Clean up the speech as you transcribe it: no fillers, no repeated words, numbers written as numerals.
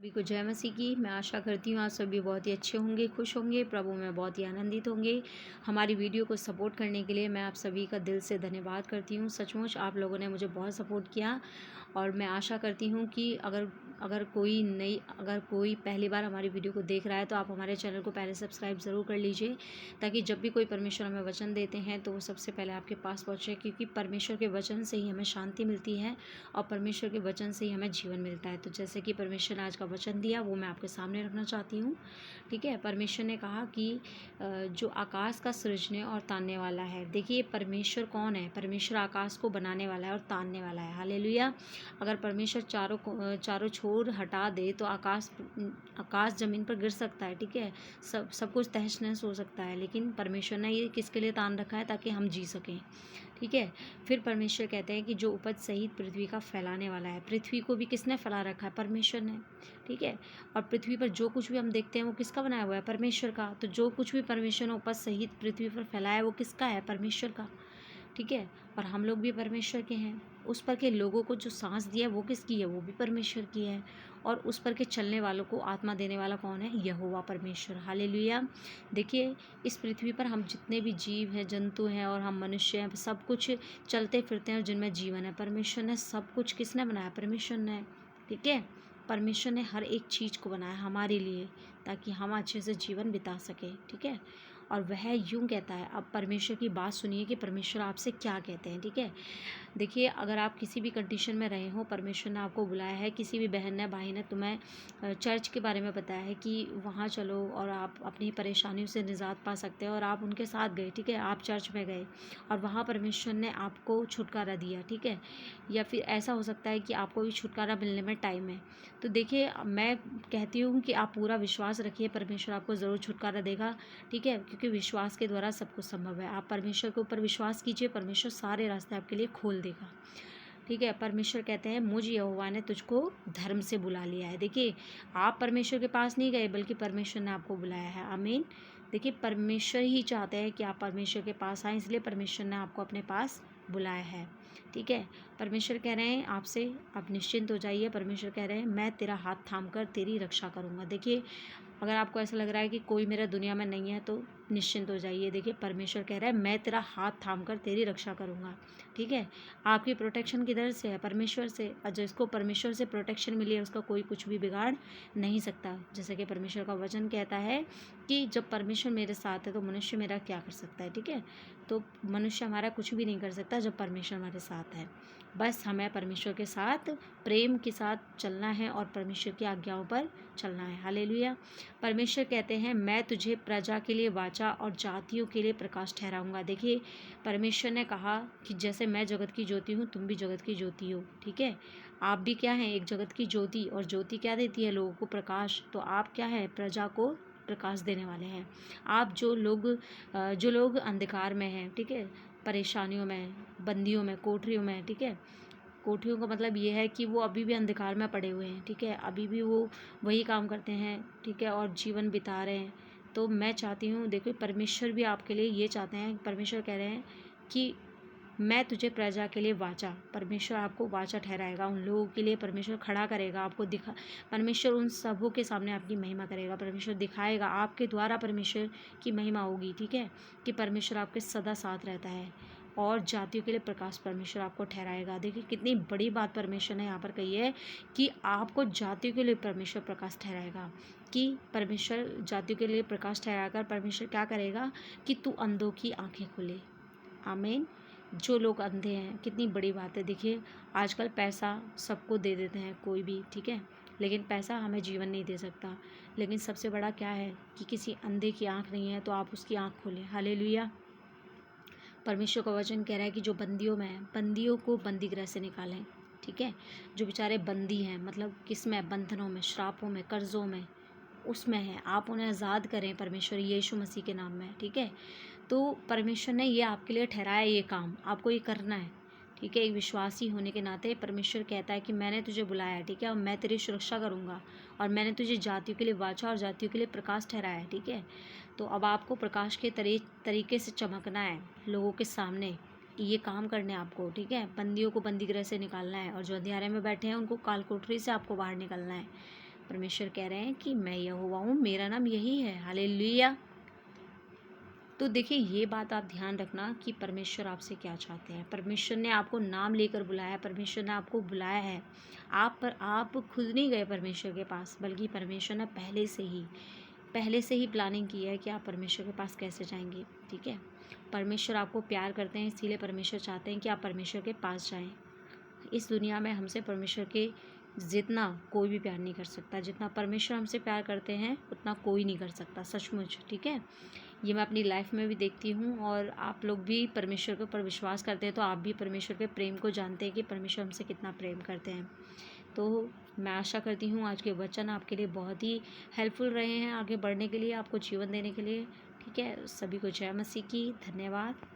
सभी को जय मसीह की। मैं आशा करती हूँ आप सभी बहुत ही अच्छे होंगे, खुश होंगे, प्रभु में बहुत ही आनंदित होंगे। हमारी वीडियो को सपोर्ट करने के लिए मैं आप सभी का दिल से धन्यवाद करती हूँ। सचमुच आप लोगों ने मुझे बहुत सपोर्ट किया और मैं आशा करती हूँ कि अगर अगर कोई पहली बार हमारी वीडियो को देख रहा है तो आप हमारे चैनल को पहले सब्सक्राइब ज़रूर कर लीजिए, ताकि जब भी कोई परमेश्वर हमें वचन देते हैं तो वो सबसे पहले आपके पास पहुँचे, क्योंकि परमेश्वर के वचन से ही हमें शांति मिलती है और परमेश्वर के वचन से ही हमें जीवन मिलता है। तो जैसे कि परमेश्वर ने आज का वचन दिया वो मैं आपके सामने रखना चाहती हूँ। ठीक है, परमेश्वर ने कहा कि जो आकाश का सृजने और तानने वाला है। देखिए परमेश्वर कौन है? परमेश्वर आकाश को बनाने वाला है और तानने वाला है। हालेलुया। अगर परमेश्वर चारों छोर हटा दे तो आकाश ज़मीन पर गिर सकता है। ठीक है, सब कुछ तहस नहस हो सकता है, लेकिन परमेश्वर ने ये किसके लिए तान रखा है? ताकि हम जी सकें। ठीक है, फिर परमेश्वर कहते हैं कि जो उपज सहित पृथ्वी का फैलाने वाला है। पृथ्वी को भी किसने फैला रखा है? परमेश्वर ने। ठीक है, और पृथ्वी पर जो कुछ भी हम देखते हैं वो किसका बनाया हुआ है? परमेश्वर का। तो जो कुछ भी परमेश्वर ने उपज सहित पृथ्वी पर फैलाया वो किसका है? परमेश्वर का। ठीक है, और हम लोग भी परमेश्वर के हैं। उस पर के लोगों को जो सांस दिया है वो किसकी है? वो भी परमेश्वर की है। और उस पर के चलने वालों को आत्मा देने वाला कौन है? यहोवा परमेश्वर। हालेलुया। देखिए इस पृथ्वी पर हम जितने भी जीव हैं, जंतु हैं और हम मनुष्य हैं, सब कुछ चलते फिरते हैं और जिनमें जीवन है। परमेश्वर ने सब कुछ किसने बनाया? परमेश्वर ने। ठीक है, परमेश्वर ने हर एक चीज़ को बनाया हमारे लिए, ताकि हम अच्छे से जीवन बिता सकें। ठीक है, और वह यूँ कहता है, अब परमेश्वर की बात सुनिए कि परमेश्वर आपसे क्या कहते हैं। ठीक है, देखिए अगर आप किसी भी कंडीशन में रहे हो, परमेश्वर ने आपको बुलाया है, किसी भी बहन ने भाई ने तुम्हें चर्च के बारे में बताया है कि वहाँ चलो और आप अपनी परेशानियों से निजात पा सकते हो, और आप उनके साथ गए। ठीक है, आप चर्च में गए और वहाँ परमेश्वर ने आपको छुटकारा दिया। ठीक है, या फिर ऐसा हो सकता है कि आपको भी छुटकारा मिलने में टाइम है। तो देखिए मैं कहती हूँ कि आप पूरा विश्वास रखिए, परमेश्वर आपको ज़रूर छुटकारा देगा। ठीक है, क्योंकि विश्वास के द्वारा सब कुछ संभव है। आप परमेश्वर के ऊपर विश्वास कीजिए, परमेश्वर सारे रास्ते आपके लिए खोल देगा। ठीक है, परमेश्वर कहते हैं मुझ यहोवा ने तुझको धर्म से बुला लिया है। देखिए आप परमेश्वर के पास नहीं गए, बल्कि परमेश्वर ने आपको बुलाया है। आमीन। देखिए परमेश्वर ही चाहते हैं कि आप परमेश्वर के पास आएँ, इसलिए परमेश्वर ने आपको अपने पास बुलाया है। ठीक है, परमेश्वर कह रहे हैं आपसे, आप निश्चिंत हो जाइए। परमेश्वर कह रहे हैं मैं तेरा हाथ थाम कर तेरी रक्षा करूँगा। देखिए अगर आपको ऐसा लग रहा है कि कोई मेरा दुनिया में नहीं है तो निश्चिंत हो जाइए। देखिए परमेश्वर कह रहा है मैं तेरा हाथ थाम कर तेरी रक्षा करूँगा। ठीक है, आपकी प्रोटेक्शन किधर से है? परमेश्वर से। और जिसको परमेश्वर से प्रोटेक्शन मिली है उसका कोई कुछ भी बिगाड़ नहीं सकता। जैसे कि परमेश्वर का वचन कहता है कि जब परमेश्वर मेरे साथ है तो मनुष्य मेरा क्या कर सकता है। ठीक है, तो मनुष्य हमारा कुछ भी नहीं कर सकता जब परमेश्वर हमारे साथ है। बस हमें परमेश्वर के साथ प्रेम के साथ चलना है और परमेश्वर की आज्ञाओं पर चलना है। हालेलुया। परमेश्वर कहते हैं मैं तुझे प्रजा के लिए वाचा और जातियों के लिए प्रकाश ठहराऊंगा। देखिए परमेश्वर ने कहा कि जैसे मैं जगत की ज्योति हूँ, तुम भी जगत की ज्योति हो। ठीक है, आप भी क्या हैं? एक जगत की ज्योति। और ज्योति क्या देती है? लोगों को प्रकाश। तो आप क्या है? प्रजा को प्रकाश देने वाले हैं। आप जो लोग अंधकार में हैं, ठीक है, परेशानियों में, बंदियों में, कोठरियों में। ठीक है, कोठरियों का मतलब ये है कि वो अभी भी अंधकार में पड़े हुए हैं। ठीक है, अभी भी वो वही काम करते हैं। ठीक है, और जीवन बिता रहे हैं। तो मैं चाहती हूँ, देखो परमेश्वर भी आपके लिए ये चाहते हैं। परमेश्वर कह रहे हैं कि मैं तुझे प्रजा के लिए वाचा। परमेश्वर आपको वाचा ठहराएगा, उन लोगों के लिए परमेश्वर खड़ा करेगा, आपको दिखा, परमेश्वर उन सबों के सामने आपकी महिमा करेगा। परमेश्वर दिखाएगा, आपके द्वारा परमेश्वर की महिमा होगी। ठीक है, कि परमेश्वर आपके सदा साथ रहता है और जातियों के लिए प्रकाश परमेश्वर आपको ठहराएगा। देखिए कितनी बड़ी बात परमेश्वर ने यहाँ पर कही है कि आपको जातियों के लिए परमेश्वर प्रकाश ठहराएगा। कि परमेश्वर जातियों के लिए प्रकाश ठहराकर परमेश्वर क्या करेगा? कि तू अंधों की आंखें खोले। आमीन। जो लोग अंधे हैं, कितनी बड़ी बात है। देखिए आजकल पैसा सबको दे देते हैं कोई भी। ठीक है, लेकिन पैसा हमें जीवन नहीं दे सकता। लेकिन सबसे बड़ा क्या है कि किसी अंधे की आंख नहीं है तो आप उसकी आंख खोलें। हालेलुया। परमेश्वर का वचन कह रहा है कि जो बंदियों में है, बंदियों को बंदी गृह से निकालें। ठीक है, जो बेचारे बंदी हैं, मतलब किस में? बंधनों में, श्रापों में, कर्जों में, उसमें है, आप उन्हें आज़ाद करें परमेश्वर यीशु मसीह के नाम में। ठीक है, तो परमेश्वर ने ये आपके लिए ठहराया, ये काम आपको ये करना है। ठीक है, एक विश्वासी होने के नाते परमेश्वर कहता है कि मैंने तुझे बुलाया है। ठीक है, और मैं तेरी सुरक्षा करूँगा और मैंने तुझे जातियों के लिए वाचा और जातियों के लिए प्रकाश ठहराया है। ठीक है, तो अब आपको प्रकाश के तरीके से चमकना है लोगों के सामने, ये काम करने आपको। ठीक है, बंदियों को बंदी गृह से निकालना है और जो अंधियारे में बैठे हैं उनको काल कोठरी से आपको बाहर निकलना है। परमेश्वर कह रहे हैं कि मैं यहोवा हूँ, मेरा नाम यही है। हालेलुया। तो देखिए, ये बात आप ध्यान रखना कि परमेश्वर आपसे क्या चाहते हैं। परमेश्वर ने आपको नाम लेकर बुलाया है, परमेश्वर ने आपको बुलाया है। आप खुद नहीं गए परमेश्वर के पास, बल्कि परमेश्वर ने पहले से ही प्लानिंग की है कि आप परमेश्वर के पास कैसे जाएंगे। ठीक है, परमेश्वर आपको प्यार करते हैं, इसीलिए परमेश्वर चाहते हैं कि आप परमेश्वर के पास जाएं। इस दुनिया में हमसे परमेश्वर के जितना कोई भी प्यार नहीं कर सकता, जितना परमेश्वर हमसे प्यार करते हैं उतना कोई नहीं कर सकता, सचमुच। ठीक है, ये मैं अपनी लाइफ में भी देखती हूँ, और आप लोग भी परमेश्वर के ऊपर विश्वास करते हैं तो आप भी परमेश्वर के प्रेम को जानते हैं कि परमेश्वर हमसे कितना प्रेम करते हैं। तो मैं आशा करती हूँ आज के वचन आपके लिए बहुत ही हेल्पफुल रहे हैं, आगे बढ़ने के लिए, आपको जीवन देने के लिए। ठीक है, सभी को जय मसीह की। धन्यवाद।